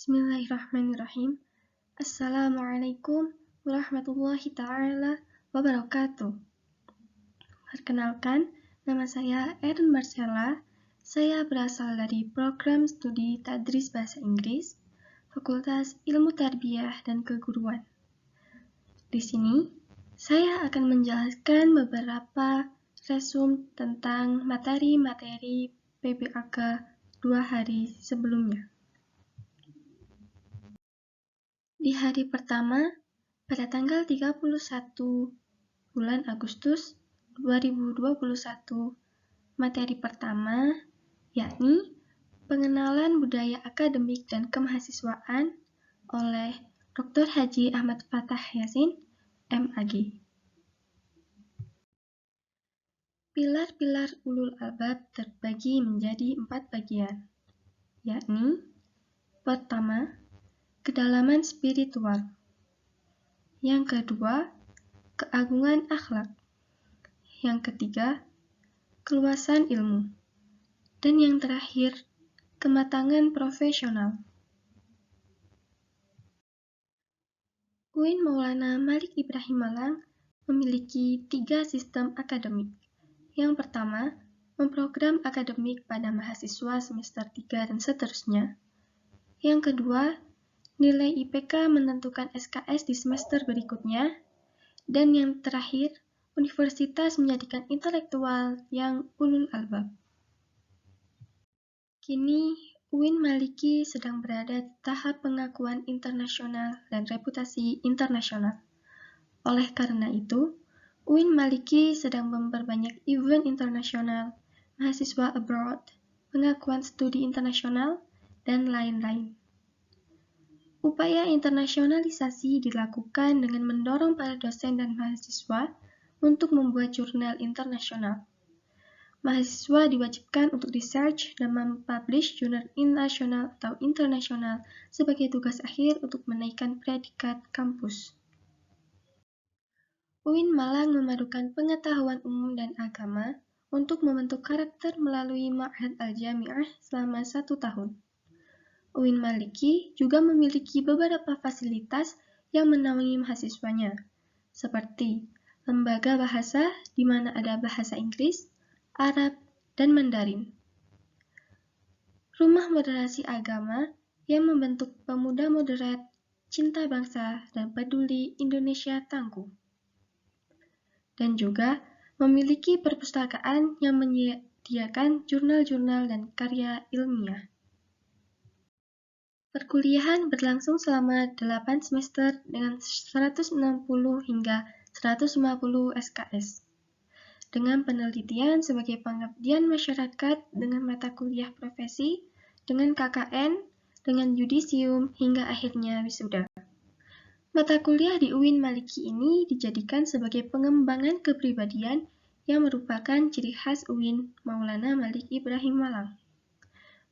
Bismillahirrahmanirrahim. Assalamualaikum warahmatullahi ta'ala wabarakatuh. Perkenalkan, nama saya Erin Marcella. Saya berasal dari program studi Tadris Bahasa Inggris, Fakultas Ilmu Tarbiyah dan Keguruan. Di sini, saya akan menjelaskan beberapa resum tentang materi-materi PBAK 2 hari sebelumnya. Di hari pertama, pada tanggal 31 bulan Agustus 2021, materi pertama yakni pengenalan budaya akademik dan kemahasiswaan oleh Dr. Haji Ahmad Fathah Yasin, MAG. Pilar-pilar ulul albab terbagi menjadi 4 bagian, yakni pertama, kedalaman spiritual. Yang kedua, keagungan akhlak. Yang ketiga, keluasan ilmu. Dan yang terakhir, kematangan profesional. UIN Maulana Malik Ibrahim Malang memiliki 3 sistem akademik. Yang pertama, memprogram akademik pada mahasiswa semester 3 dan seterusnya. Yang kedua, nilai IPK menentukan SKS di semester berikutnya. Dan yang terakhir, universitas menjadikan intelektual yang ulul albab. Kini, UIN Maliki sedang berada di tahap pengakuan internasional dan reputasi internasional. Oleh karena itu, UIN Maliki sedang memperbanyak event internasional, mahasiswa abroad, pengakuan studi internasional, dan lain-lain. Upaya internasionalisasi dilakukan dengan mendorong para dosen dan mahasiswa untuk membuat jurnal internasional. Mahasiswa diwajibkan untuk research dan mempublish jurnal nasional atau internasional sebagai tugas akhir untuk menaikkan predikat kampus. UIN Malang memadukan pengetahuan umum dan agama untuk membentuk karakter melalui Ma'had Al-Jami'ah selama 1 tahun. UIN Maliki juga memiliki beberapa fasilitas yang menaungi mahasiswanya, seperti lembaga bahasa di mana ada bahasa Inggris, Arab, dan Mandarin. Rumah moderasi agama yang membentuk pemuda moderat, cinta bangsa, dan peduli Indonesia tangguh. Dan juga memiliki perpustakaan yang menyediakan jurnal-jurnal dan karya ilmiah. Perkuliahan berlangsung selama 8 semester dengan 160 hingga 150 SKS. Dengan penelitian sebagai pengabdian masyarakat dengan mata kuliah profesi, dengan KKN, dengan yudisium, hingga akhirnya wisuda. Mata kuliah di UIN Maliki ini dijadikan sebagai pengembangan kepribadian yang merupakan ciri khas UIN Maulana Malik Ibrahim Malang.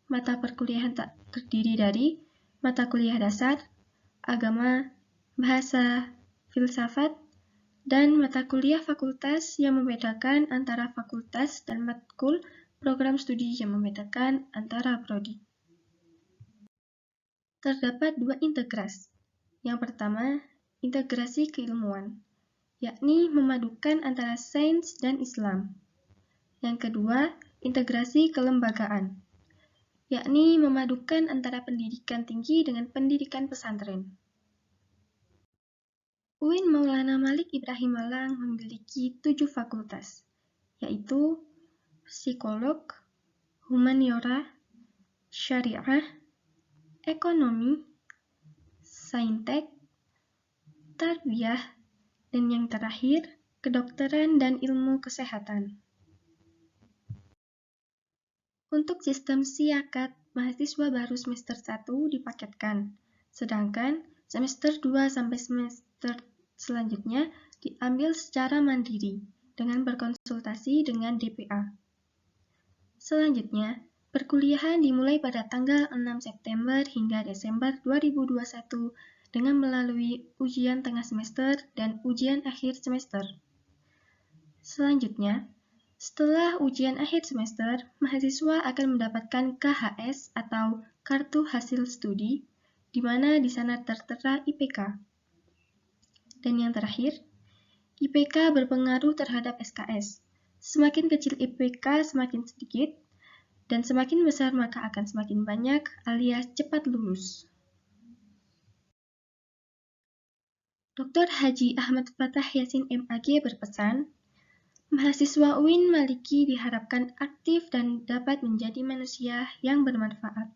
Mata perkuliahan terdiri dari mata kuliah dasar, agama, bahasa, filsafat, dan mata kuliah fakultas yang membedakan antara fakultas dan matkul program studi yang membedakan antara prodi. Terdapat 2 integrasi. Yang pertama, integrasi keilmuan, yakni memadukan antara sains dan Islam. Yang kedua, integrasi kelembagaan, yakni memadukan antara pendidikan tinggi dengan pendidikan pesantren. UIN Maulana Malik Ibrahim Malang memiliki 7 fakultas, yaitu psikolog, humaniora, syariah, ekonomi, saintek, tarbiyah, dan yang terakhir, kedokteran dan ilmu kesehatan. Untuk sistem siakat, mahasiswa baru semester 1 dipaketkan, sedangkan semester 2 sampai semester selanjutnya diambil secara mandiri dengan berkonsultasi dengan DPA. Selanjutnya, perkuliahan dimulai pada tanggal 6 September hingga Desember 2021 dengan melalui ujian tengah semester dan ujian akhir semester. Selanjutnya, setelah ujian akhir semester, mahasiswa akan mendapatkan KHS atau Kartu Hasil Studi di mana di sana tertera IPK. Dan yang terakhir, IPK berpengaruh terhadap SKS. Semakin kecil IPK semakin sedikit, dan semakin besar maka akan semakin banyak alias cepat lulus. Dr. Haji Ahmad Fatah Yasin MAG berpesan, mahasiswa UIN Maliki diharapkan aktif dan dapat menjadi manusia yang bermanfaat.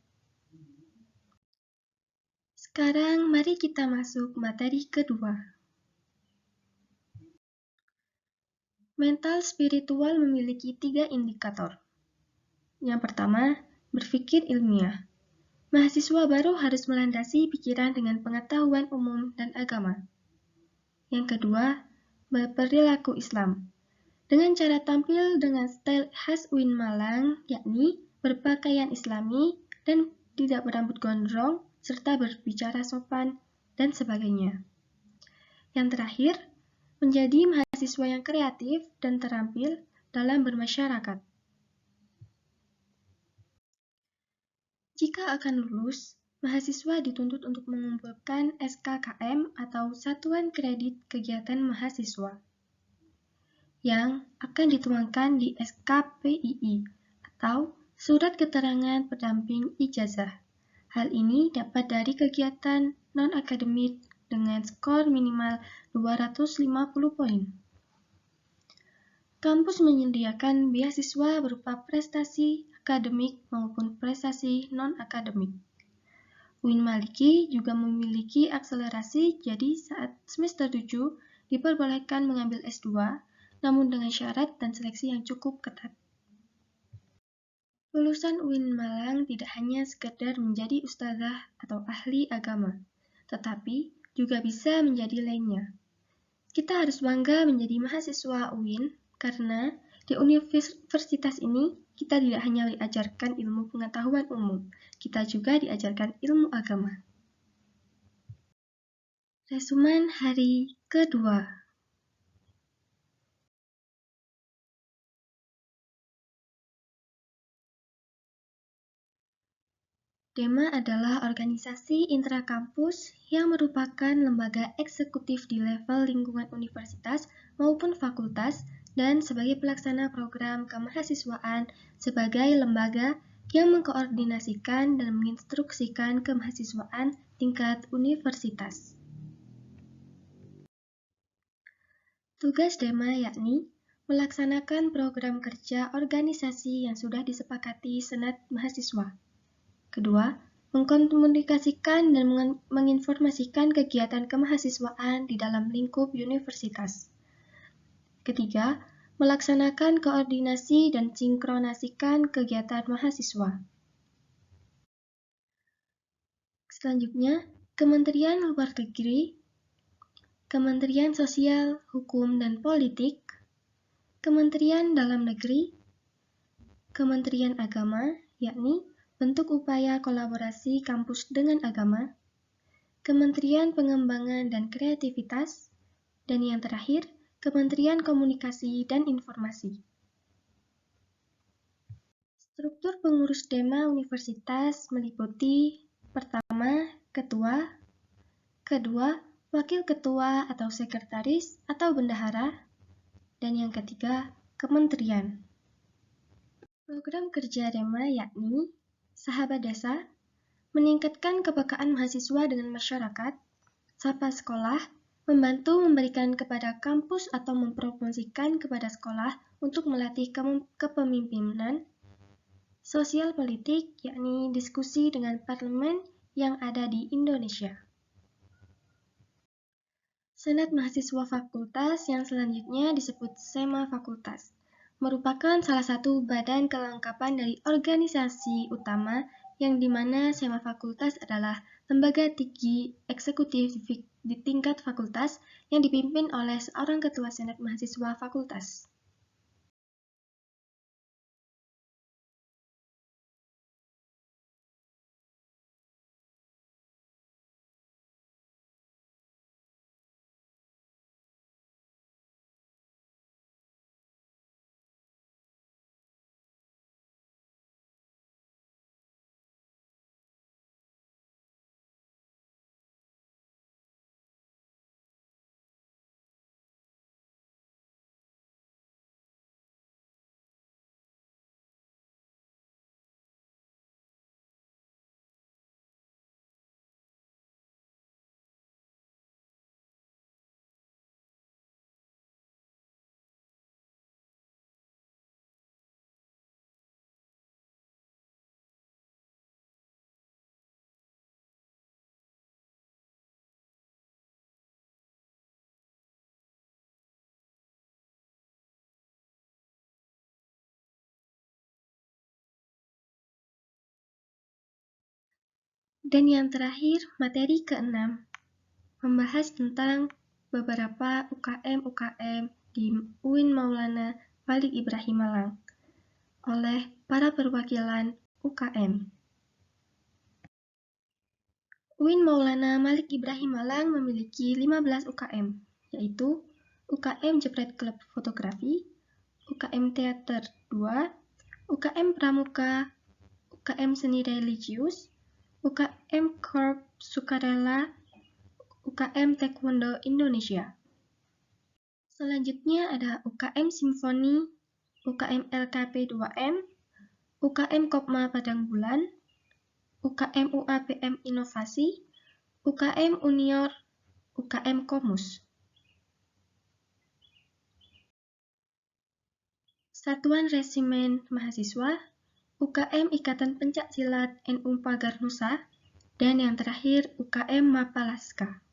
Sekarang mari kita masuk materi kedua. Mental spiritual memiliki 3 indikator. Yang pertama, berpikir ilmiah. Mahasiswa baru harus melandasi pikiran dengan pengetahuan umum dan agama. Yang kedua, berperilaku Islam. Dengan cara tampil dengan style khas UIN Malang, yakni berpakaian Islami dan tidak berambut gondrong, serta berbicara sopan, dan sebagainya. Yang terakhir, menjadi mahasiswa yang kreatif dan terampil dalam bermasyarakat. Jika akan lulus, mahasiswa dituntut untuk mengumpulkan SKKM atau Satuan Kredit Kegiatan Mahasiswa yang akan dituangkan di SKPII atau Surat Keterangan Pendamping Ijazah. Hal ini dapat dari kegiatan non-akademik dengan skor minimal 250 poin. Kampus menyediakan beasiswa berupa prestasi akademik maupun prestasi non-akademik. UIN Maliki juga memiliki akselerasi, jadi saat semester 7 diperbolehkan mengambil S2, namun dengan syarat dan seleksi yang cukup ketat. Lulusan UIN Malang tidak hanya sekedar menjadi ustazah atau ahli agama, tetapi juga bisa menjadi lainnya. Kita harus bangga menjadi mahasiswa UIN karena di universitas ini kita tidak hanya diajarkan ilmu pengetahuan umum, kita juga diajarkan ilmu agama. Resumen hari kedua. DEMA adalah organisasi intrakampus yang merupakan lembaga eksekutif di level lingkungan universitas maupun fakultas dan sebagai pelaksana program kemahasiswaan sebagai lembaga yang mengkoordinasikan dan menginstruksikan kemahasiswaan tingkat universitas. Tugas DEMA yakni melaksanakan program kerja organisasi yang sudah disepakati Senat Mahasiswa. Kedua, mengkomunikasikan dan menginformasikan kegiatan kemahasiswaan di dalam lingkup universitas. Ketiga, melaksanakan koordinasi dan sinkronasikan kegiatan mahasiswa. Selanjutnya, Kementerian Luar Negeri, Kementerian Sosial, Hukum, dan Politik, Kementerian Dalam Negeri, Kementerian Agama, yakni bentuk upaya kolaborasi kampus dengan agama, Kementerian Pengembangan dan Kreativitas, dan yang terakhir, Kementerian Komunikasi dan Informasi. Struktur pengurus DEMA Universitas meliputi pertama, ketua, kedua, wakil ketua atau sekretaris atau bendahara, dan yang ketiga, kementerian. Program kerja DEMA yakni Sahabat Desa, meningkatkan kepekaan mahasiswa dengan masyarakat, Sapa Sekolah, membantu memberikan kepada kampus atau mempromosikan kepada sekolah untuk melatih kepemimpinan, Sosial Politik, yakni diskusi dengan parlemen yang ada di Indonesia. Senat Mahasiswa Fakultas yang selanjutnya disebut SEMA Fakultas, merupakan salah satu badan kelengkapan dari organisasi utama yang dimana SEMA Fakultas adalah lembaga tinggi eksekutif di tingkat fakultas yang dipimpin oleh seorang ketua Senat Mahasiswa Fakultas. Dan yang terakhir, materi ke-6, membahas tentang beberapa UKM-UKM di UIN Maulana Malik Ibrahim Malang oleh para perwakilan UKM. UIN Maulana Malik Ibrahim Malang memiliki 15 UKM, yaitu UKM Jepret Klub Fotografi, UKM Teater 2, UKM Pramuka, UKM Seni Religius, UKM Korps Sukarela, UKM Taekwondo Indonesia. Selanjutnya ada UKM Simfoni, UKM LKP 2M, UKM Kopma Padang Bulan, UKM UAPM Inovasi, UKM Unior, UKM Komus. Satuan Resimen Mahasiswa, UKM Ikatan Pencak Silat NU Pagar Nusa, dan yang terakhir UKM Mapalaska.